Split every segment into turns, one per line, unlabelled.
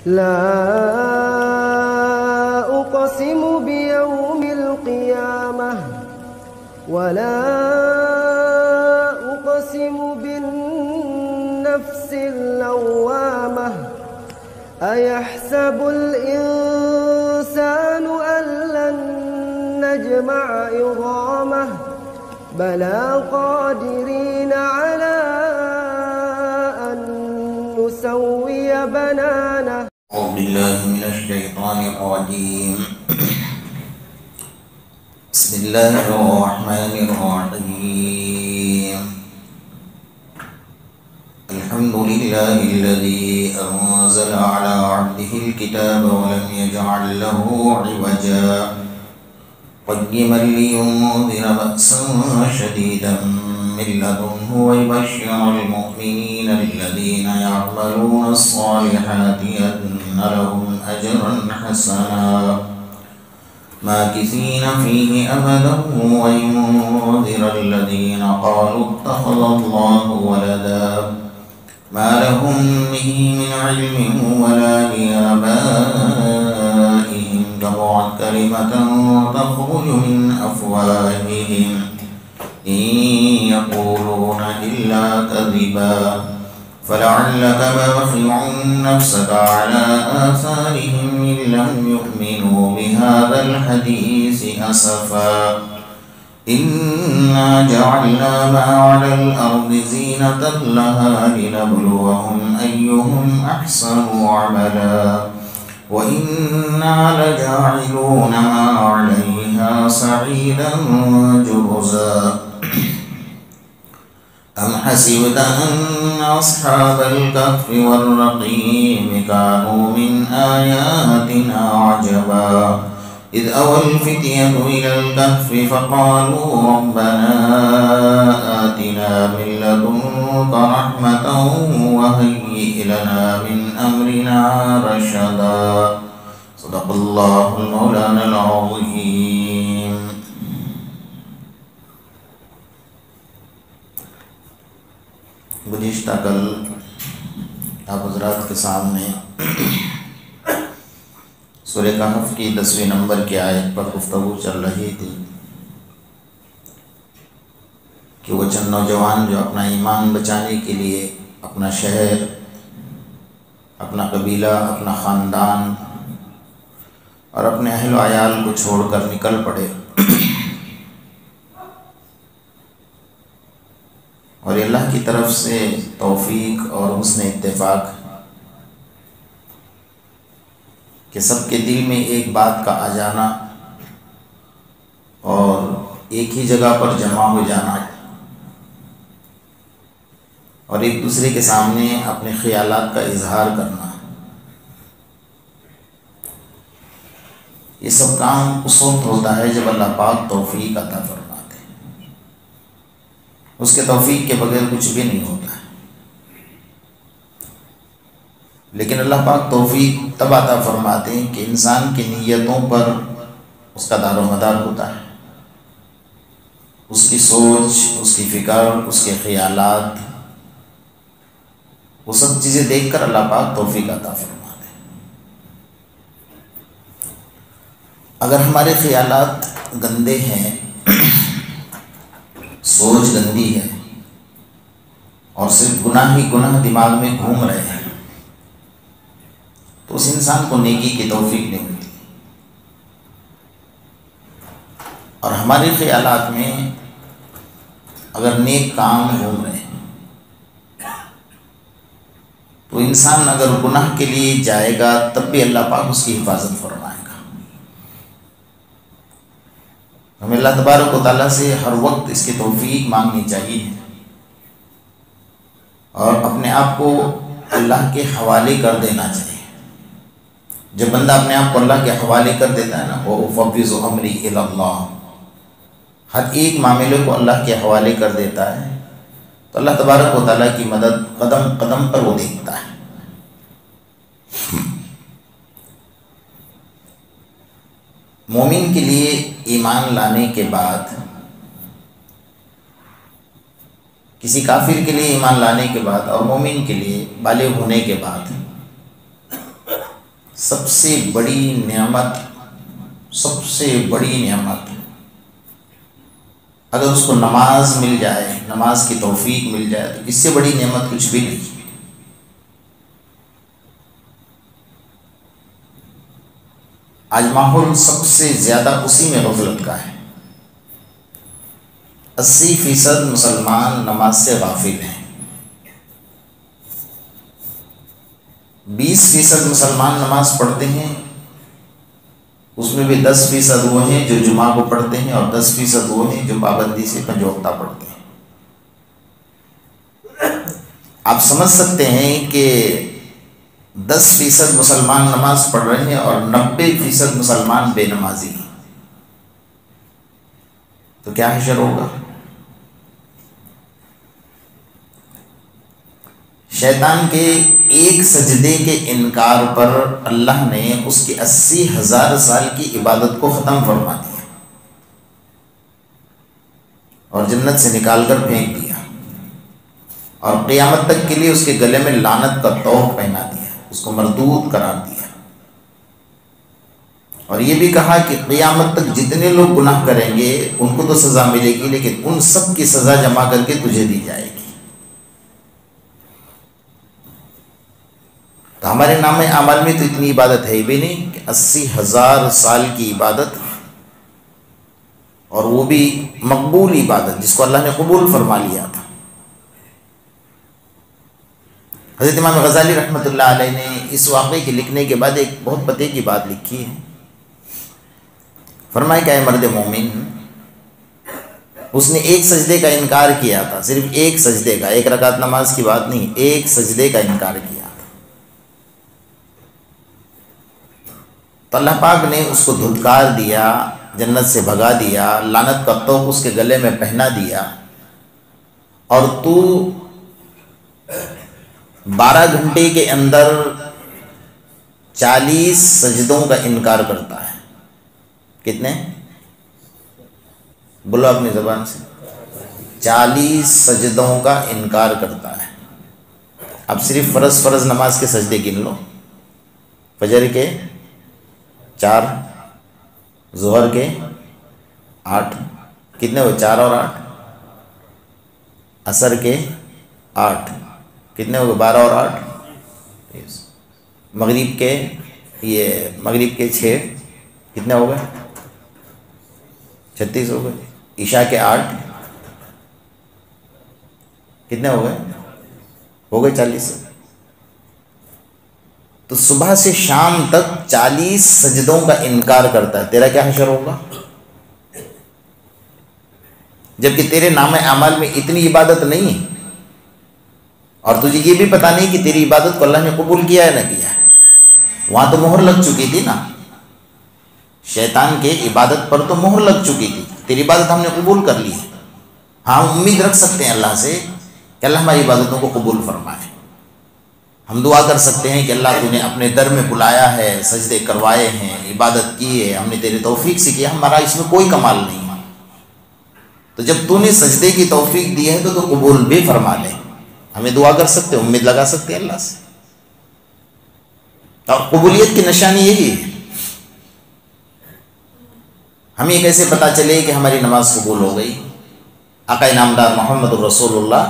لا أقسم بيوم القيامة ولا أقسم بالنفس اللوامة أيحسب الإنسان أن لن نجمع عظامه بلى قادرين على أن نسوي بنانه.
أعوذ بالله من الشيطان الرجيم. بسم الله الرحمن الرحيم. الحمد لله الذي أنزل على عبده الكتاب ولم يجعل له عوجا قيما لينذر بأسا شديدا من لدنه ويبشر المؤمنين الذين يعملون الصالحات أن لهم أجرا حسنا ماكثين فيه أبدا وينذر الذين قالوا اتخذ الله ولدا ما لهم به من علم ولا لآبائهم كبرت كلمة تخرج من أفواههم إن يقولون إلا كذبا فلعلك باخع نفسك على آثارهم إن لم يؤمنوا بهذا الحديث أسفا إنا جعلنا ما على الأرض زينة لها لنبلوهم أيهم أحسن عملا وإنا لجاعلون ما عليها صعيدا جرزا أم حسبت أن أصحاب الكهف والرقيم كانوا من آياتنا عجبا إذ أوى الفتية إلى الكهف فقالوا ربنا آتنا من لدنك رحمة وهيئ لنا من أمرنا رشدا. صدق الله المولانا العظيم. گزشتہ کل آپ حضرات کے سامنے سورہ کہف کی 10ویں نمبر کی آیت پر گفتگو چل رہی تھی کہ وہ چند نوجوان جو اپنا ایمان بچانے کے لیے اپنا شہر، اپنا قبیلہ، اپنا خاندان اور اپنے اہل و عیال کو چھوڑ کر نکل پڑے، اور اللہ کی طرف سے توفیق اور حسن اتفاق کہ سب کے دل میں ایک بات کا آ جانا اور ایک ہی جگہ پر جمع ہو جانا اور ایک دوسرے کے سامنے اپنے خیالات کا اظہار کرنا، یہ سب کام اس وقت ہوتا ہے جب اللہ پاک توفیق عطا فرماتے ہیں۔ اس کے توفیق کے بغیر کچھ بھی نہیں ہوتا ہے، لیکن اللہ پاک توفیق تب عطا فرماتے ہیں کہ انسان کی نیتوں پر اس کا دار و مدار ہوتا ہے، اس کی سوچ، اس کی فکر، اس کے خیالات، وہ سب چیزیں دیکھ کر اللہ پاک توفیق عطا فرماتے ہیں۔ اگر ہمارے خیالات گندے ہیں، سوچ گندی ہے اور صرف گناہ ہی گناہ دماغ میں گھوم رہے ہیں تو اس انسان کو نیکی کی توفیق نہیں ملتی۔ اور ہمارے خیالات میں اگر نیک کام گھوم رہے ہیں تو انسان اگر گناہ کے لیے جائے گا تب بھی اللہ پاک اس کی حفاظت فرمائے گا۔ ہمیں اللہ تبارک و تعالیٰ سے ہر وقت اس کی توفیق مانگنی چاہیے اور اپنے آپ کو اللہ کے حوالے کر دینا چاہیے۔ جب بندہ اپنے آپ کو اللہ کے حوالے کر دیتا ہے نا، وَأُفَوِّضُ أَمْرِي إِلَى اللَّهِ، ہر ایک معاملے کو اللہ کے حوالے کر دیتا ہے تو اللہ تبارک و تعالیٰ کی مدد قدم قدم پر وہ دیکھتا ہے۔ مومن کے لیے ایمان لانے کے بعد کسی کافر کے لیے ایمان لانے کے بعد اور مومن کے لیے بالغ ہونے کے بعد سب سے بڑی نعمت، سب سے بڑی نعمت اگر اس کو نماز مل جائے، نماز کی توفیق مل جائے، تو اس سے بڑی نعمت کچھ بھی نہیں۔ آج ماحول سب سے زیادہ اسی میں غفلت کا ہے۔ 80% مسلمان نماز سے غافل ہیں، 20% مسلمان نماز پڑھتے ہیں، اس میں بھی 10% وہ ہیں جو جمعہ کو پڑھتے ہیں، اور 10% وہ ہیں جو پابندی سے 5 وقتہ پڑھتے ہیں۔ آپ سمجھ سکتے ہیں کہ 10% مسلمان نماز پڑھ رہے ہیں اور 90% مسلمان بے نمازی ہیں، تو کیا حشر ہوگا؟ شیطان کے ایک سجدے کے انکار پر اللہ نے اس کی 80,000 سال کی عبادت کو ختم فرما دیا اور جنت سے نکال کر پھینک دیا، اور قیامت تک کے لیے اس کے گلے میں لعنت کا طوق پہنا دیا، اس کو مردود قرار دیا، اور یہ بھی کہا کہ قیامت تک جتنے لوگ گناہ کریں گے ان کو تو سزا ملے گی، لیکن ان سب کی سزا جمع کر کے تجھے دی جائے گی۔ تو ہمارے نام اعمال میں تو اتنی عبادت ہے بھی نہیں کہ 80,000 سال کی عبادت، اور وہ بھی مقبول عبادت جس کو اللہ نے قبول فرما لیا تھا۔ حضرت امام غزالی رحمۃ اللہ علیہ نے اس واقعے کے لکھنے کے بعد ایک بہت پتے کی بات لکھی ہے۔ فرمایا کہ اے مرد مومن، اس نے ایک سجدے کا انکار کیا تھا، صرف ایک سجدے کا، 1 رکعت نماز کی بات نہیں، ایک سجدے کا انکار کیا تھا، تو اللہ پاک نے اس کو دھتکار دیا، جنت سے بھگا دیا، لعنت کا طوق اس کے گلے میں پہنا دیا، اور تو 12 گھنٹے کے اندر 40 سجدوں کا انکار کرتا ہے۔ کتنے؟ بولو اپنی زبان سے۔ 40 سجدوں کا انکار کرتا ہے۔ اب صرف فرض نماز کے سجدے گن لو، فجر کے 4، ظہر کے 8، کتنے ہوئے؟ 4 اور 8۔ عصر کے 8، کتنے ہو گئے؟ 12 اور 8۔ مغرب کے 6، کتنے ہو گئے؟ 36 ہو گئے۔ عشاء کے 8، کتنے ہو گئے؟ ہو گئے 40۔ تو صبح سے شام تک 40 سجدوں کا انکار کرتا ہے، تیرا کیا حشر ہوگا؟ جبکہ تیرے نام اعمال میں اتنی عبادت نہیں ہے، اور تجھے یہ بھی پتا نہیں کہ تیری عبادت کو اللہ نے قبول کیا ہے نہ کیا ہے۔ وہاں تو مہر لگ چکی تھی نا، شیطان کے عبادت پر تو مہر لگ چکی تھی، تیری عبادت ہم نے قبول کر لی ہے۔ ہاں، ہم امید رکھ سکتے ہیں اللہ سے کہ اللہ ہماری عبادتوں کو قبول فرمائے۔ ہم دعا کر سکتے ہیں کہ اللہ تو نے اپنے در میں بلایا ہے، سجدے کروائے ہیں، عبادت کی ہے، ہم نے تیرے توفیق سے کیا، ہمارا اس میں کوئی کمال نہیں ہے، تو جب تو نے سجدے کی توفیق دی ہے تو قبول بھی فرما لے۔ ہمیں دعا کر سکتے ہیں، امید لگا سکتے ہیں اللہ سے، اور قبولیت کی نشانی یہی ہے۔ ہمیں کیسے پتہ چلے کہ ہماری نماز قبول ہو گئی؟ آقا انعامدار محمد الرسول اللہ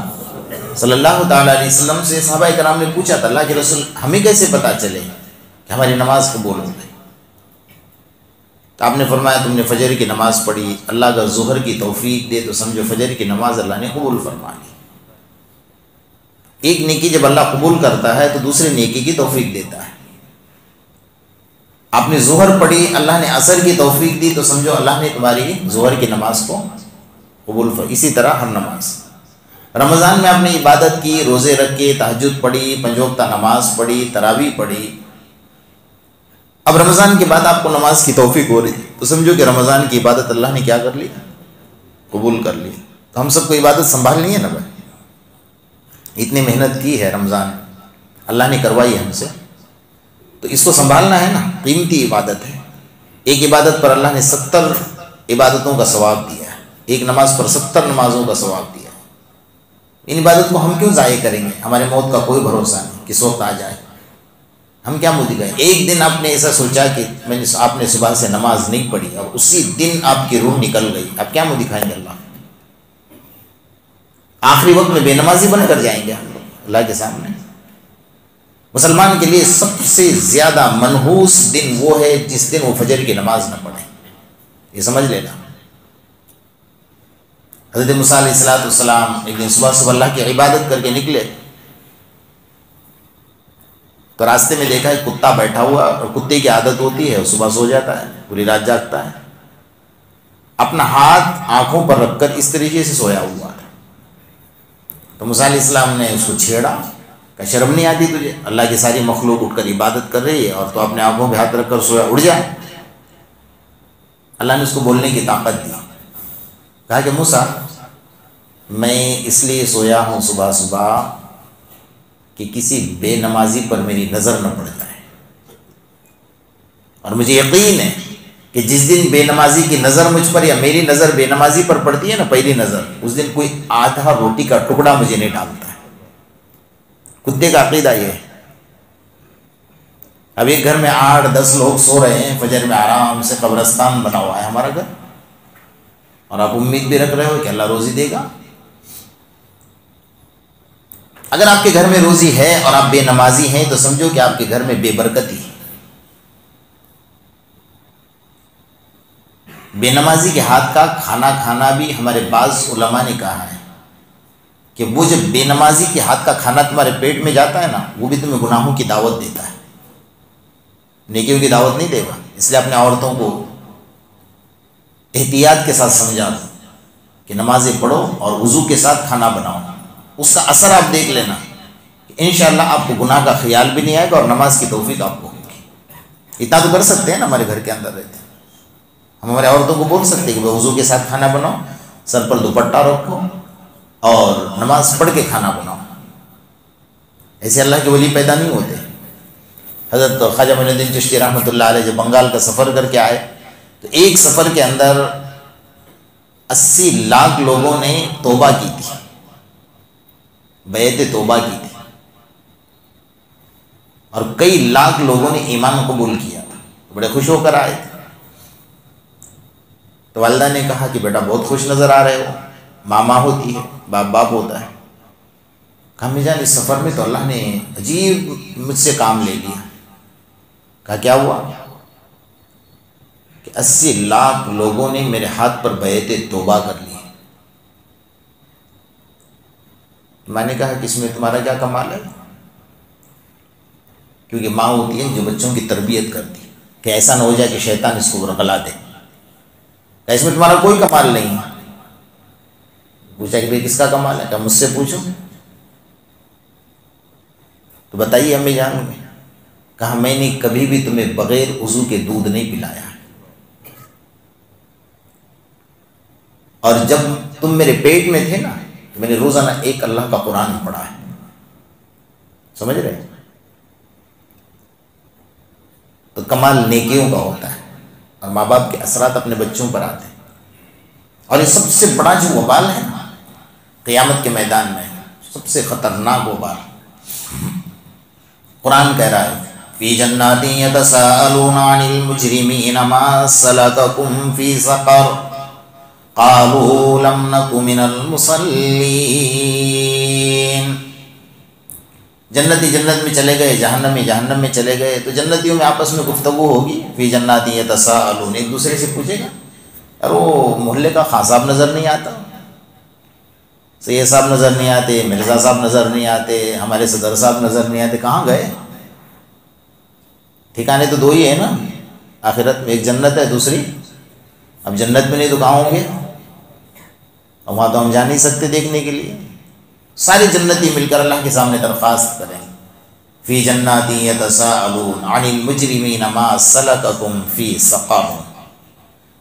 صلی اللہ تعالیٰ علیہ وسلم سے صحابہ کرام نے پوچھا تھا، اللہ کے رسول ہمیں کیسے پتہ چلے کہ ہماری نماز قبول ہو گئی؟ تو آپ نے فرمایا تم نے فجر کی نماز پڑھی، اللہ اگر ظہر کی توفیق دے تو سمجھو فجر کی نماز اللہ نے قبول فرما لی۔ ایک نیکی جب اللہ قبول کرتا ہے تو دوسرے نیکی کی توفیق دیتا ہے۔ آپ نے ظہر پڑھی، اللہ نے عصر کی توفیق دی تو سمجھو اللہ نے تمہاری ظہر کی نماز کو قبول فرما۔ اسی طرح ہر نماز، رمضان میں آپ نے عبادت کی، روزے رکھے، تہجد پڑھی، 5 وقتہ نماز پڑھی، تراویح پڑھی، اب رمضان کے بعد آپ کو نماز کی توفیق ہو رہی تو سمجھو کہ رمضان کی عبادت اللہ نے کیا کر لی؟ قبول کر لی۔ تو ہم سب کو عبادت سنبھالنی ہے نا بھائی، اتنی محنت کی ہے، رمضان اللہ نے کروائی ہم سے، تو اس کو سنبھالنا ہے نا، قیمتی عبادت ہے۔ ایک عبادت پر اللہ نے 70 عبادتوں کا ثواب دیا ہے، ایک نماز پر 70 نمازوں کا ثواب دیا ہے۔ ان عبادت کو ہم کیوں ضائع کریں گے؟ ہمارے موت کا کوئی بھروسہ نہیں، کس وقت آ جائے۔ ہم کیا منہ دکھائیں؟ ایک دن آپ نے ایسا سوچا کہ آپ نے صبح سے نماز نہیں پڑھی اور اسی دن آپ کی روح نکل گئی، آپ کیا منہ دکھائیں گے اللہ؟ آخری وقت میں بے نمازی بن کر جائیں گے ہم لوگ اللہ کے سامنے۔ مسلمان کے لیے سب سے زیادہ منحوس دن وہ ہے جس دن وہ فجر کی نماز نہ پڑھے، یہ سمجھ لینا۔ حضرت موسیٰ علیہ السلام ایک دن صبح صبح اللہ کی عبادت کر کے نکلے تو راستے میں دیکھا ایک کتا بیٹھا ہوا، اور کتے کی عادت ہوتی ہے صبح سو جاتا ہے، پوری رات جاگتا ہے، اپنا ہاتھ آنکھوں پر رکھ کر اس طریقے سے سویا ہوا ہے۔ تو موسیٰ علیہ السلام نے اس کو چھیڑا کہ شرم نہیں آتی تجھے؟ اللہ کی ساری مخلوق اٹھ کر عبادت کر رہی ہے اور تو اپنے آنکھوں پہ ہاتھ رکھ کر سویا، اٹھ جائے۔ اللہ نے اس کو بولنے کی طاقت دی، کہا کہ موسیٰ میں اس لیے سویا ہوں صبح صبح کہ کسی بے نمازی پر میری نظر نہ پڑ جائے، اور مجھے یقین ہے کہ جس دن بے نمازی کی نظر مجھ پر یا میری نظر بے نمازی پر پڑتی ہے نا، پہلی نظر، اس دن کوئی آدھا روٹی کا ٹکڑا مجھے نہیں ڈالتا ہے۔ کتے کا عقیدہ یہ ہے۔ اب ایک گھر میں 8-10 لوگ سو رہے ہیں، فجر میں آرام سے قبرستان بنا ہوا ہے ہمارا گھر، اور آپ امید بھی رکھ رہے ہو کہ اللہ روزی دے گا۔ اگر آپ کے گھر میں روزی ہے اور آپ بے نمازی ہیں تو سمجھو کہ آپ کے گھر میں بے برکتی ہے۔ بے نمازی کے ہاتھ کا کھانا کھانا بھی ہمارے بعض علماء نے کہا ہے کہ وہ جب بے نمازی کے ہاتھ کا کھانا تمہارے پیٹ میں جاتا ہے نا، وہ بھی تمہیں گناہوں کی دعوت دیتا ہے، نیکیوں کی دعوت نہیں دے گا۔ اس لیے اپنے عورتوں کو احتیاط کے ساتھ سمجھا دو کہ نمازیں پڑھو اور وضو کے ساتھ کھانا بناؤ، اس کا اثر آپ دیکھ لینا کہ انشاءاللہ آپ کو گناہ کا خیال بھی نہیں آئے گا اور نماز کی توفیق آپ کو ہوگی۔ اتنا تو کر سکتے ہیں نا، ہمارے گھر کے اندر رہتے ہیں، ہم ہمارے عورتوں کو بول سکتے ہیں کہ وضو کے ساتھ کھانا بناؤ، سر پر دوپٹہ رکھو اور نماز پڑھ کے کھانا بناؤ۔ ایسے اللہ کے ولی پیدا نہیں ہوتے۔ حضرت خواجہ معین الدین چشتی رحمۃ اللہ علیہ جب بنگال کا سفر کر کے آئے تو ایک سفر کے اندر 80 لاکھ لوگوں نے توبہ کی تھی، بیعت توبہ کی تھی، اور کئی لاکھ لوگوں نے ایمان قبول کیا تھا، بڑے خوش ہو کر آئے تھے۔ تو والدہ نے کہا کہ بیٹا بہت خوش نظر آ رہے ہو، ماں ہوتی ہے، باپ ہوتا ہے۔ کہا امی جان اس سفر میں تو اللہ نے عجیب مجھ سے کام لے لیا۔ کہا کیا ہوا؟ کہ 80 لاکھ لوگوں نے میرے ہاتھ پر بیعت توبہ کر لی۔ میں نے کہا کہ اس میں تمہارا کیا کمال ہے؟ کیونکہ ماں ہوتی ہے جو بچوں کی تربیت کرتی کہ ایسا نہ ہو جائے کہ شیطان اس کو ورغلا دے۔ اس میں تمہارا کوئی کمال نہیں ہے۔ پوچھا کہ بھئی کس کا کمال ہے؟ کہ مجھ سے پوچھو تو بتائیے امی جان۔ کہا میں نے کبھی بھی تمہیں بغیر وضو کے دودھ نہیں پلایا، اور جب تم میرے پیٹ میں تھے نا تو میں نے روزانہ ایک اللہ کا قرآن پڑھا ہے۔ سمجھ رہے؟ تو کمال نیکیوں کا ہوتا ہے، اور ماں باپ کے اثرات اپنے بچوں پر آتے ہیں۔ اور یہ سب سے بڑا جو وبال ہے نا قیامت کے میدان میں، سب سے خطرناک وبال، قرآن کہہ رہا ہے فی جنات یتساءلون عن المجرمین ما سلککم فی سقر قالوا لم نک من المصلین۔ جنتی جنت میں چلے گئے، جہنمی جہنم میں چلے گئے، تو جنتیوں میں آپس میں گفتگو ہوگی، فی جنات یتساءلون، ایک دوسرے سے پوچھے گا یار وہ محلے کا خان صاحب نظر نہیں آتا، سید صاحب نظر نہیں آتے، مرزا صاحب نظر نہیں آتے، ہمارے صدر صاحب نظر نہیں آتے، کہاں گئے؟ ٹھکانے تو 2 ہی ہے نا آخرت میں، ایک جنت ہے دوسری، اب جنت میں نہیں تو کہاں ہوں گے؟ اور وہاں تو ہم جا نہیں سکتے دیکھنے کے لیے۔ سارے جنتی مل کر اللہ کے سامنے درخواست کریں فی جنات یتساءلون عن المجرمین ما سلککم فی سقر۔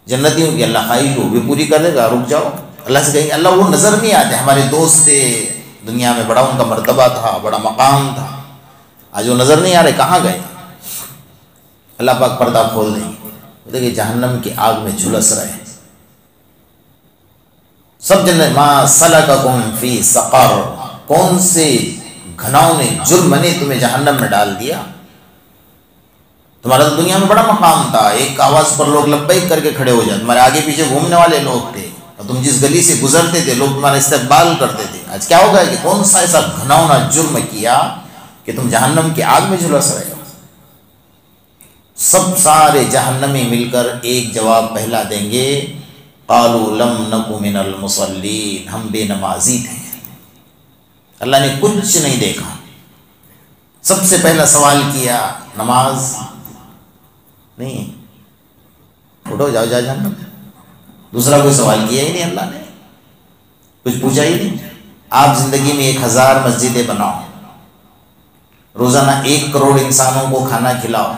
جنتیوں کی اللہ خواہش وہ بھی پوری کر دے گا، رک جاؤ، اللہ سے کہیں گے اللہ وہ نظر نہیں آتے، ہمارے دوست تھے دنیا میں، بڑا ان کا مرتبہ تھا، بڑا مقام تھا، آج وہ نظر نہیں آ رہے، کہاں گئے؟ اللہ پاک پردہ کھول دیں گے، دیکھیں جہنم کی آگ میں جھلس رہے ہیں سب جنت۔ ما سلککم فی سقر، کون سے گھناؤں نے، جرم نے تمہیں جہنم میں ڈال دیا؟ تمہارا تو دنیا میں بڑا مقام تھا، ایک آواز پر لوگ لبیک کر کے کھڑے ہو جاتے، تمہارے آگے پیچھے گھومنے والے لوگ تھے، اور تم جس گلی سے گزرتے تھے لوگ تمہارا استقبال کرتے تھے۔ آج کیا ہوگا کہ کون سا ایسا گھناؤنا جرم کیا کہ تم جہنم کی آگ میں جھلس رہے ہو؟ سب سارے جہنمی مل کر ایک جواب پہلا دیں گے، قالوا لم نک من المصلین، ہم بے نمازی تھے، اللہ نے کچھ نہیں دیکھا۔ سب سے پہلا سوال کیا نماز نہیں، اٹھو جاؤ جا جہنم۔ دوسرا کوئی سوال کیا ہی نہیں، اللہ نے کچھ پوچھا ہی نہیں۔ آپ زندگی میں 1000 مسجدیں بناؤ، روزانہ 1 کروڑ انسانوں کو کھانا کھلاؤ،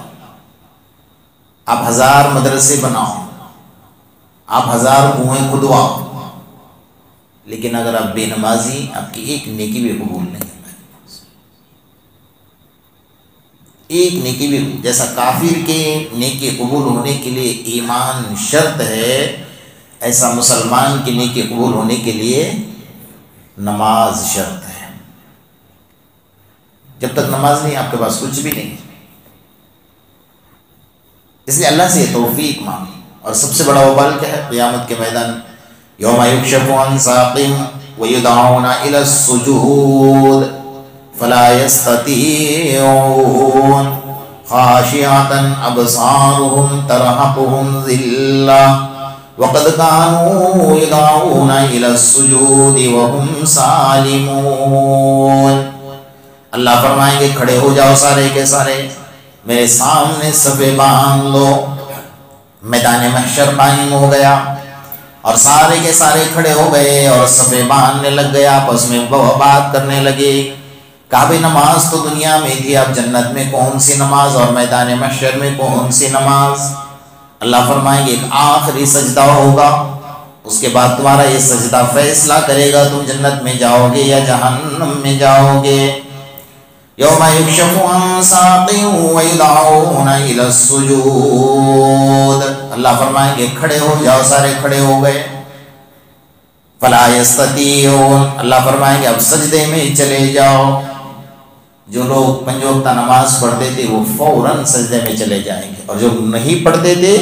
آپ 1000 مدرسے بناؤ، آپ 1000 کنویں کھدواؤ، لیکن اگر آپ بے نمازی، آپ کی ایک نیکی بھی قبول نہیں ہے، ایک نیکی بھی۔ جیسا کافر کے نیکی قبول ہونے کے لیے ایمان شرط ہے، ایسا مسلمان کی نیکی قبول ہونے کے لیے نماز شرط ہے۔ جب تک نماز نہیں آپ کے پاس کچھ بھی نہیں، اس لیے اللہ سے یہ توفیق مانگی۔ اور سب سے بڑا وبال کیا ہے قیامت کے میدان؟ یوم یکشف عن ساق ویدعون الی السجود فلا یستطیعون خاشعۃ ابصارهم ترہقهم ذلہ وقد كانوا يدعون الى السجود وهم سالمون۔ اللہ فرمائیں گے کھڑے ہو جاؤ سارے کے سارے، میرے سامنے صفے باندھ لو۔ میدان محشر قائم ہو گیا اور سارے کے سارے کھڑے ہو گئے اور صفے باندھنے لگ گئے، آپس میں بات کرنے لگے۔ کہا بھئی نماز تو دنیا میں تھی، اب جنت میں کون سی نماز اور میدان محشر میں کون سی نماز؟ اللہ فرمائیں گے ایک آخری سجدہ ہوگا، اس کے بعد تمہارا یہ سجدہ فیصلہ کرے گا تم جنت میں جاؤ گے یا جہنم میں جاؤ گے۔ یوم یکشف عن ساق ویدعون الی السجود، اللہ فرمائیں گے کھڑے ہو جاؤ، سارے کھڑے ہو گئے۔ فلا یستطیعون، اللہ فرمائیں گے اب سجدے میں چلے جاؤ۔ جو لوگ 5 وقتہ نماز پڑھتے تھے وہ فوراً سجدے میں چلے جائیں گے، اور جو نہیں پڑھتے تھے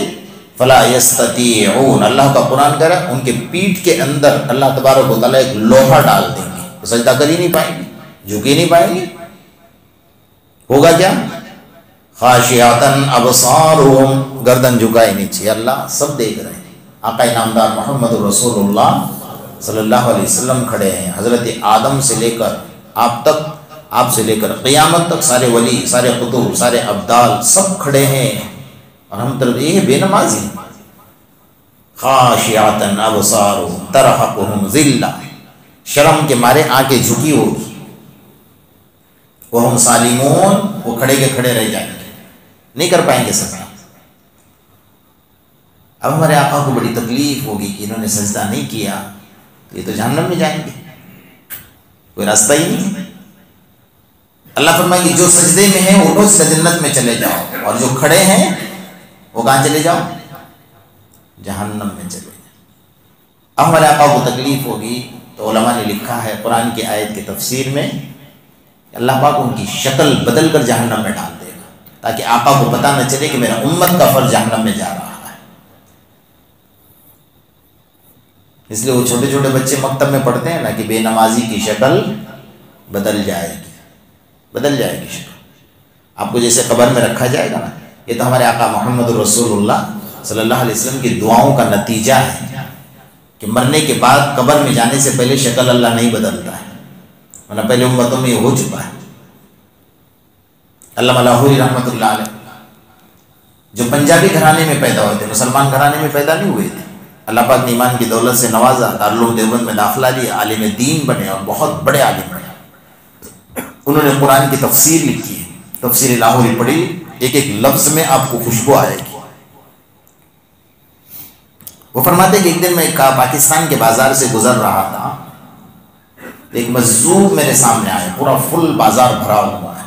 فلا یستطیعون، اللہ کا قرآن کہہ رہا ہے ان کے پیٹھ کے اندر اللہ تبارک و تعالیٰ ایک لوہا ڈال دیں گے، وہ سجدہ کر ہی نہیں پائیں گے، جھک ہی نہیں پائیں گے۔ ہوگا کیا؟ خاشعۃ ابصارهم، گردن جھکائے نیچے، اللہ سب دیکھ رہے ہیں۔ آقا انعامدار محمد رسول اللہ صلی اللہ علیہ وسلم کھڑے ہیں، حضرت آدم سے لے کر آپ تک، آپ سے لے کر قیامت تک سارے ولی، سارے قطب، سارے ابدال سب کھڑے ہیں، اور ہم طرف یہ بے نمازی۔ خاشعۃ ابصارهم ترہقهم ذلہ، شرم کے مارے آنکھیں جھکی ہوگی۔ وہم سالمون، وہ کھڑے کے کھڑے رہ جائیں گے، نہیں کر پائیں گے سجدہ۔ اب ہمارے آقا کو بڑی تکلیف ہوگی کہ انہوں نے سجدہ نہیں کیا، یہ تو جہنم میں جائیں گے، کوئی راستہ ہی نہیں۔ اللہ فرمائے کہ جو سجدے میں ہیں اٹھو سے جنت میں چلے جاؤ، اور جو کھڑے ہیں وہ کہاں چلے جاؤ؟ جہنم میں چلے جاؤ۔ اب ہمارے آقا کو تکلیف ہوگی تو علماء نے لکھا ہے قرآن کی آیت کی تفسیر میں، اللہ پاک ان کی شکل بدل کر جہنم میں ڈال دے گا، تاکہ آقا کو پتہ نہ چلے کہ میرا امت کا فرد جہنم میں جا رہا ہے۔ اس لیے وہ چھوٹے چھوٹے بچے مکتب میں پڑھتے ہیں نا کہ بے نمازی کی شکل بدل جائے گی، بدل جائے گی شکل، آپ کو جیسے قبر میں رکھا جائے گا نا۔ یہ تو ہمارے آقا محمد رسول اللہ صلی اللہ علیہ وسلم کی دعاؤں کا نتیجہ ہے کہ مرنے کے بعد قبر میں جانے سے پہلے شکل اللہ نہیں بدلتا ہے، ورنہ پہلے امتوں میں یہ ہو چکا ہے۔ علامہ لاہوری رحمۃ اللہ علیہ جو پنجابی گھرانے میں پیدا ہوئے تھے، مسلمان گھرانے میں پیدا نہیں ہوئے تھے، اللہ پاک نے ایمان کی دولت سے نوازا، دارالعلوم دیوبند میں داخلہ لیا، عالم دین بنے اور بہت بڑے عالم بنے۔ انہوں نے قرآن کی تفسیر لکھی ہے، تفسیر لاہوری پڑھی، ایک ایک لفظ میں آپ کو خوشبو آئے گی۔ وہ فرماتے کہ ایک دن میں پاکستان کے بازار سے گزر رہا تھا، ایک مجذوب میرے سامنے آئے، پورا فل بازار بھرا ہوا ہے۔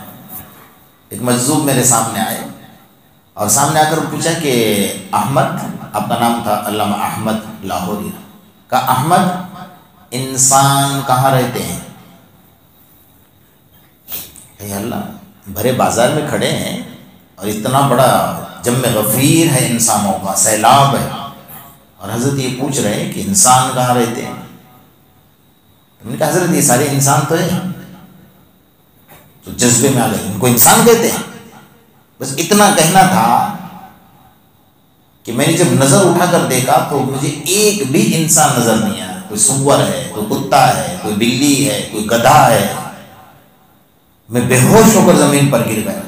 ایک مجذوب میرے سامنے آئے اور سامنے آ کر پوچھا کہ احمد، آپ کا نام تھا علامہ احمد لاہوری، کہا احمد انسان کہاں رہتے ہیں؟ اے اللہ، بھرے بازار میں کھڑے ہیں اور اور اتنا بڑا جم غفیر ہے انسانوں کا، سیلاب ہے، اور حضرت یہ پوچھ رہے ہیں کہ انسان کہاں رہتے ہیں؟ ہم نے کہا حضرت یہ سارے انسان تو ہیں. تو جذبے میں آ گئے، ان کو انسان کہتے ہیں. بس اتنا کہنا تھا کہ میں نے جب نظر اٹھا کر دیکھا تو مجھے ایک بھی انسان نظر نہیں آیا. کوئی سور ہے، کوئی کتا ہے، کوئی بلی ہے، کوئی گدھا ہے. میں بے ہوش ہو کر زمین پر گر گیا.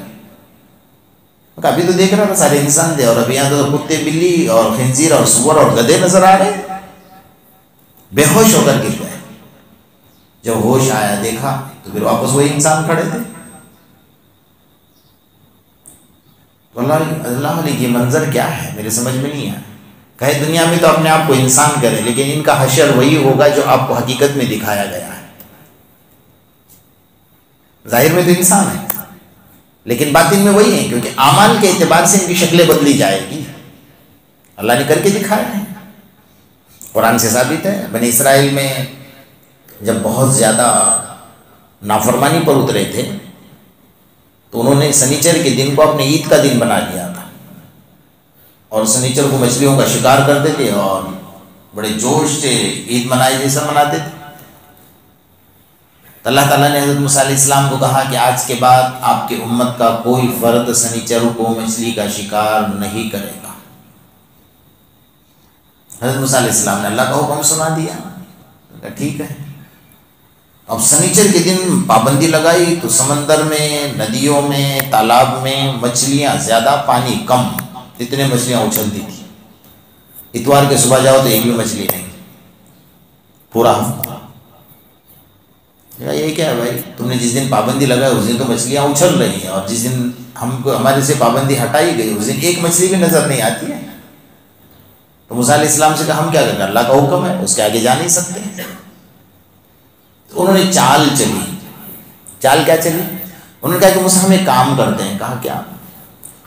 ابھی تو دیکھ رہا تھا سارے انسان تھے، اور ابھی یہاں تو کتے بلی اور خنزیر اور سور اور گدھے نظر آ رہے. بے ہوش ہو کر گر گئے. جب ہوش آیا دیکھا تو پھر واپس وہی انسان کھڑے تھے. اللہ علیہ یہ منظر کیا ہے میرے سمجھ میں نہیں آیا. کہے دنیا میں تو اپنے آپ کو انسان کرے، لیکن ان کا حشر وہی ہوگا جو آپ کو حقیقت میں دکھایا گیا ہے. ظاہر میں تو انسان ہے لیکن باطن میں وہی ہے، کیونکہ اعمال کے اعتبار سے ان کی شکلیں بدلی جائے گی. اللہ نے کر کے دکھایا ہے، قرآن سے ثابت ہے. بنی اسرائیل میں جب بہت زیادہ نافرمانی پر اترے تھے تو انہوں نے سنیچر کے دن کو اپنے عید کا دن بنا لیا تھا، اور سنیچر کو مچھلیوں کا شکار کرتے تھے اور بڑے جوش سے عید منائے جیسا مناتے تھے. تو اللہ تعالیٰ نے حضرت موسیٰ علیہ السلام کو کہا کہ آج کے بعد آپ کی امت کا کوئی فرد سنیچر کو مچھلی کا شکار نہیں کرے گا. حضرت موسیٰ علیہ السلام نے اللہ کا حکم سنا دیا. ٹھیک ہے. اب سنیچر کے دن پابندی لگائی تو سمندر میں، ندیوں میں، تالاب میں مچھلیاں زیادہ، پانی کم، اتنے مچھلیاں اچھلتی تھی. اتوار کے صبح جاؤ تو ایک بھی مچھلی نہیں پورا ہفتہ. یہ کیا ہے بھائی، تم نے جس دن پابندی لگائی اس دن تو مچھلیاں اچھل رہی ہیں، اور جس دن ہمارے سے پابندی ہٹائی گئی اس دن ایک مچھلی بھی نظر نہیں آتی ہے. تو موسیٰ علیہ السلام سے کہا ہم کیا کریں، اللہ کا حکم ہے، اس کے آگے جا نہیں سکتے. تو انہوں نے چال چلی. چال کیا چلی؟ انہوں نے کہا کہ موسیٰ ہم ایک کام کرتے ہیں. کہا کیا؟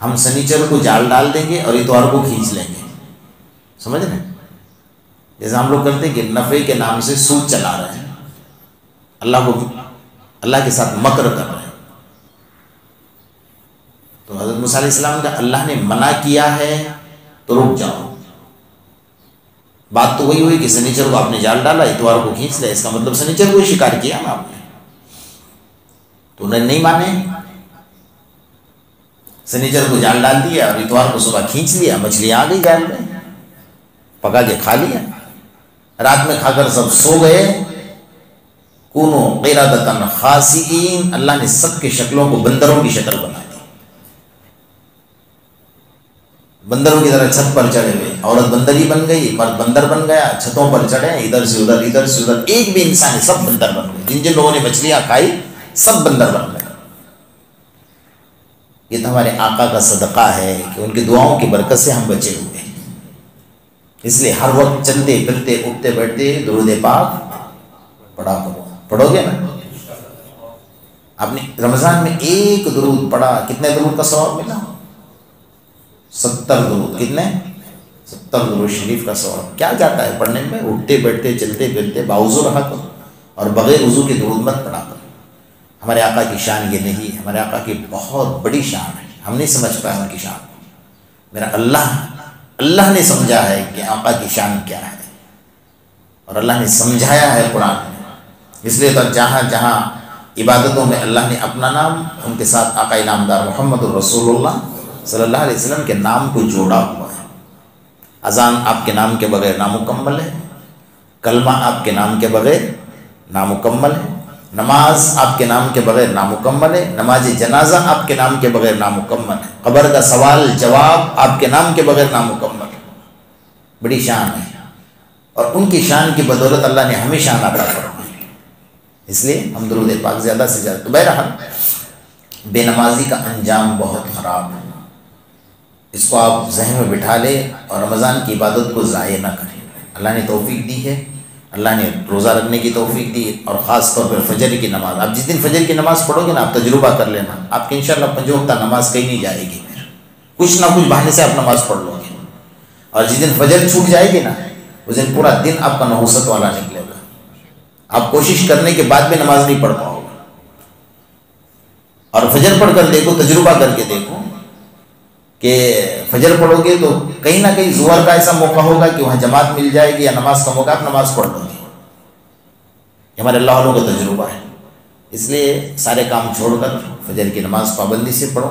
ہم سنیچر کو جال ڈال دیں گے اور اتوار کو کھینچ لیں گے. سمجھ رہے ہیں؟ جیسے ہم لوگ کرتے ہیں کہ نفع کے نام سے سود چلا رہے ہیں، اللہ کے ساتھ مکر کر رہے ہیں. تو حضرت موسیٰ علیہ السلام کا اللہ نے منع کیا ہے تو رک جاؤ. بات تو وہی ہوئی کہ سنیچر کو آپ نے جال ڈالا، اتوار کو کھینچ لیا، اس کا مطلب سنیچر کو ہی شکار کیا نا آپ نے. تو انہوں نے نہیں مانے. سنیچر کو جال ڈال دیا اور اتوار کو صبح کھینچ لیا، مچھلیاں آ گئی جال میں، پکا کے کھا لیا. رات میں کھا کر سب سو گئے. کونو قردۃ خاسئین، اللہ نے سب کی شکلوں کو بندروں کی شکل بنا دی. بندروں کی طرح چھت پر چڑھے ہوئے، عورت بندر ہی بن گئی، مرد بندر بن گیا، چھتوں پر چڑھے ادھر سے ادھر، ادھر سے ادھر، ایک بھی انسان ہے، سب بندر بن گئے. جن جن لوگوں نے مچھلیاں کھائی سب بندر بن گئے. یہ تو ہمارے آقا کا صدقہ ہے کہ ان کی دعاؤں کی برکت سے ہم بچے ہوئے ہیں. اس لیے ہر وقت چلتے پھرتے اٹھتے بیٹھتے درود پاک پڑھا کرو. پڑھو گے نا؟ آپ نے رمضان میں ایک درود پڑھا، کتنے درود کا ثواب ملا؟ 70 درود. کتنے؟ 70 درود شریف کا ثواب. کیا جاتا ہے پڑھنے میں؟ اٹھتے بیٹھتے چلتے پھرتے باوضو رہا کرو، اور بغیر وضو کے درود مت پڑھا کرو. ہمارے آقا کی شان یہ نہیں ہے. ہمارے آقا کی بہت بڑی شان ہے، ہم نہیں سمجھ پائے ان کی شان کو. میرا اللہ نے سمجھا ہے کہ آقا کی شان کیا ہے، اور اللہ نے سمجھایا ہے قرآن میں. اس لیے تو جہاں جہاں عبادتوں میں اللہ نے اپنا نام ان کے ساتھ آقا نامدار محمد الرسول اللہ صلی اللہ علیہ وسلم کے نام کو جوڑا ہوا ہے. اذان آپ کے نام کے بغیر نامکمل ہے، کلمہ آپ کے نام کے بغیر نامکمل ہے، نماز آپ کے نام کے بغیر نامکمل ہے، نماز جنازہ آپ کے نام کے بغیر نامکمل ہے، قبر کا سوال جواب آپ کے نام کے بغیر نامکمل ہے. بڑی شان ہے، اور ان کی شان کی بدولت اللہ نے ہمیں شان عطا فرمائی. اس لیے ہم درود پاک زیادہ سے زیادہ. تو بہرحال بے نمازی کا انجام بہت خراب ہے. اس کو آپ ذہن میں بٹھا لیں اور رمضان کی عبادت کو ضائع نہ کریں. اللہ نے توفیق دی ہے، اللہ نے روزہ رکھنے کی توفیق دی، اور خاص طور پر فجر کی نماز. آپ جس دن فجر کی نماز پڑھو گے نا، آپ تجربہ کر لینا، آپ کی انشاءاللہ 5 وقتہ نماز کہیں نہیں جائے گی. کچھ نہ کچھ بہانے سے آپ نماز پڑھ لو گے. اور جس دن فجر چھوٹ جائے گی نا، اس دن پورا دن آپ کا نحوست والا نکلے گا. آپ کوشش کرنے کے بعد بھی نماز نہیں پڑھ پاؤ گے. اور فجر پڑھ کر دیکھو، تجربہ کر کے دیکھو کہ فجر پڑھو گے تو کہیں نہ کہیں ظہر کا ایسا موقع ہوگا کہ وہاں جماعت مل جائے گی یا نماز کا موقع، آپ نماز پڑھ لو گے. یہ ہمارے اللہ والوں کا تجربہ ہے. اس لیے سارے کام چھوڑ کر فجر کی نماز پابندی سے پڑھو.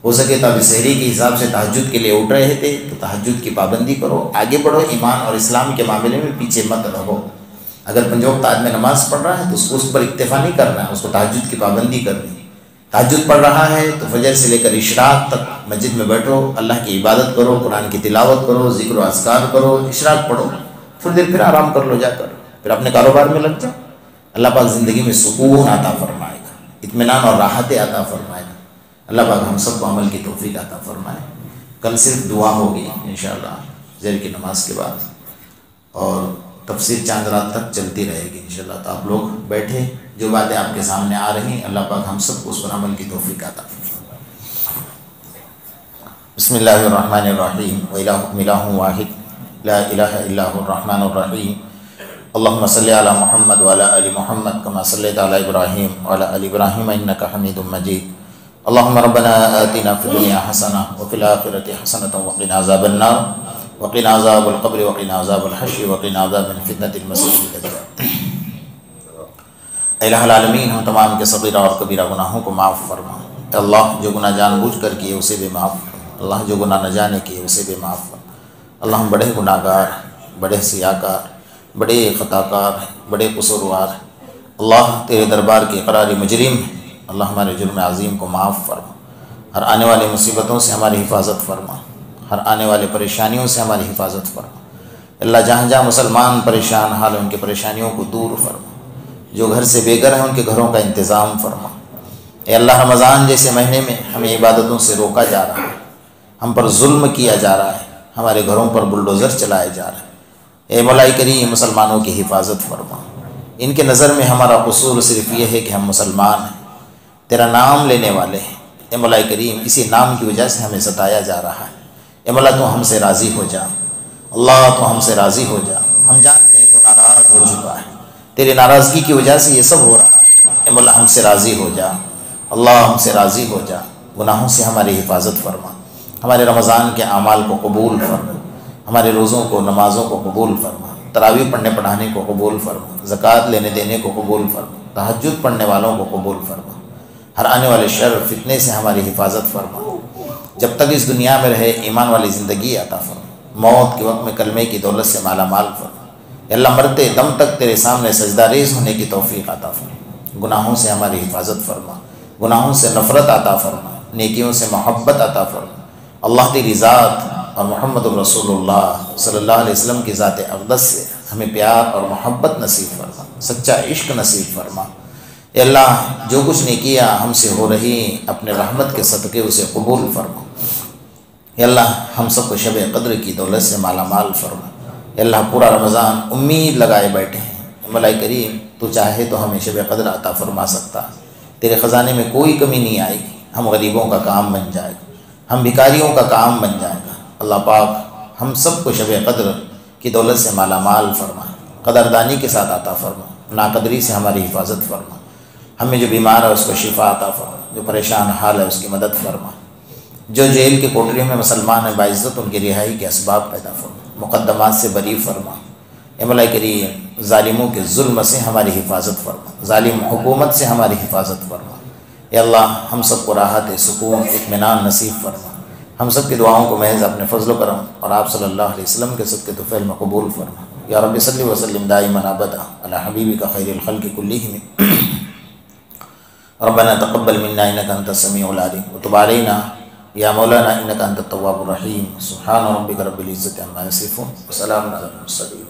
ہو سکے تو ابھی سحری کے حساب سے تہجد کے لیے اٹھ رہے تھے تو تہجد کی پابندی کرو، آگے بڑھو. ایمان اور اسلام کے معاملے میں پیچھے مت رہو. اگر 5 وقت آدمی نماز پڑھ رہا ہے تو اس پر اکتفا نہیں کرنا ہے، اس کو تہجد کی پابندی کرنی. تہجد پڑھ رہا ہے تو فجر سے لے کر اشراق تک مسجد میں بیٹھو، اللہ کی عبادت کرو، قرآن کی تلاوت کرو، ذکر و اذکار کرو، اشراق پڑھو. تھوڑی دیر پھر آرام کر لو، جا کر پھر اپنے کاروبار میں لگ جاؤ. اللہ پاک زندگی میں سکون عطا فرمائے گا، اطمینان اور راحت عطا فرمائے گا. اللہ پاک ہم سب کو عمل کی توفیق عطا فرمائے. کل صرف دعا ہوگی انشاءاللہ ظہر کی نماز کے بعد، اور تفسیر چاند رات تک چلتی رہے گی انشاءاللہ. تو آپ لوگ بیٹھے، جو باتیں آپ کے سامنے آ رہی ہیں اللہ پاک ہم سب کو اس پر عمل کی توفیق عطا فرمائے. بسم اللہ الرحمن الرحیم. وَإِلَٰهُكُمْ إِلَٰهٌ وَاحِدٌ لَا إِلَٰهَ إِلَّا هُوَ الرَّحْمَٰنُ الرَّحِيمُ. اللهم صل على محمد وعلى آل محمد كما صليت على إبراهيم وعلى آل إبراهيم إنك حميد مجيد. اللهم ربنا آتنا في الدنيا حسنة وفي الآخرة حسنة وقنا عذاب النار وقنا عذاب القبر وقنا عذاب الحشر وقنا عذاب فتنة المسيح الدجال. اے الہ العالمین، ہم تمام کے صغیرہ اور کبیرہ گناہوں کو معاف فرما. اللہ جو گناہ جان بوجھ کر کیے اسے بھی معاف فرما، اللہ جو گناہ نہ جانے کیے اسے بھی معاف فرما. اللہ ہم بڑے گناہ گار، بڑے سیاکار، بڑے خطا کار، بڑے قصوروار. اللہ تیرے دربار کے قراری مجرم ہیں. اللہ ہمارے جرم عظیم کو معاف فرما. ہر آنے والی مصیبتوں سے ہماری حفاظت فرما، ہر آنے والے پریشانیوں سے ہماری حفاظت فرما. اللہ جہاں جہاں مسلمان پریشان حال ہیں ان کے پریشانیوں کو دور فرما. جو گھر سے بے گھر ہیں ان کے گھروں کا انتظام فرما. اے اللہ رمضان جیسے مہینے میں ہمیں عبادتوں سے روکا جا رہا ہے، ہم پر ظلم کیا جا رہا ہے، ہمارے گھروں پر بلڈوزر چلائے جا رہے ہیں. اے مولا کریم مسلمانوں کی حفاظت فرما. ان کے نظر میں ہمارا قصور صرف یہ ہے کہ ہم مسلمان ہیں، تیرا نام لینے والے ہیں. اے مولا کریم اسی نام کی وجہ سے ہمیں ستایا جا رہا ہے. اے مولا تو ہم سے راضی ہو جا. اللہ تو ہم سے راضی ہو جا. ہم جانتے ہیں تو ناراض ہو چکا ہے، تیری ناراضگی کی وجہ سے یہ سب ہو رہا ہے. اے مولا ہم سے راضی ہو جا. اللہ ہم سے راضی ہو جا. گناہوں سے ہماری حفاظت فرما. ہمارے رمضان کے اعمال کو قبول فرما، ہمارے روزوں کو نمازوں کو قبول فرما، تراویح پڑھنے پڑھانے کو قبول فرما، زکوٰۃ لینے دینے کو قبول فرما، تہجد پڑھنے والوں کو قبول فرما. ہر آنے والے شر فتنے سے ہماری حفاظت فرما. جب تک اس دنیا میں رہے ایمان والی زندگی عطا فرما. موت کے وقت میں کلمے کی دولت سے مالا مال فرما. اے اللہ مرتے دم تک تیرے سامنے سجدہ ریز ہونے کی توفیق عطا فرما. گناہوں سے ہماری حفاظت فرما، گناہوں سے نفرت عطا فرما، نیکیوں سے محبت عطا فرما. اللہ تیری ذات اور محمد الرسول اللہ صلی اللہ علیہ وسلم کی ذات اقدس سے ہمیں پیار اور محبت نصیب فرما، سچا عشق نصیب فرما. اے اللہ جو کچھ نیکیاں ہم سے ہو رہی اپنے رحمت کے صدقے اسے قبول فرما. اے اللہ ہم سب کو شب قدر کی دولت سے مالا مال فرما. اے اللہ پورا رمضان امید لگائے بیٹھے ہیں. مولا کریم تو چاہے تو ہمیں شب قدر عطا فرما سکتا. تیرے خزانے میں کوئی کمی نہیں آئے گی. ہم غریبوں کا کام بن جائے گا، ہم بھکاریوں کا کام بن جائے گا. اللہ پاک ہم سب کو شب قدر کی دولت سے مالا مال فرما، قدردانی کے ساتھ عطا فرما. ناقدری سے ہماری حفاظت فرما. ہمیں جو بیمار ہے اس کو شفا عطا فرما، جو پریشان حال ہے اس کی مدد فرما. جو جیل کے کوٹریوں میں مسلمان ہیں باعزت ان کی رہائی کے اسباب پیدا فرما، مقدمات سے بری فرما. اے مولا کریم ظالموں کے ظلم سے ہماری حفاظت فرما، ظالم حکومت سے ہماری حفاظت فرما. اے اللہ ہم سب کو راحت سکون اطمینان نصیب فرما. ہم سب کی دعاؤں کو محض اپنے فضل و کرم اور آپ صلی اللہ علیہ وسلم کے صدقے طفیل میں قبول فرما. یا رب صلی وسلم دائما ابدا علی حبیبک خیر الخلق کلہم. ربنا تقبل منا انک انت السمیع العلیم وتب علینا یا مولانا انک انت التواب الرحیم. سبحان ربک رب العزۃ عما یصفون وسلام علی المرسلین.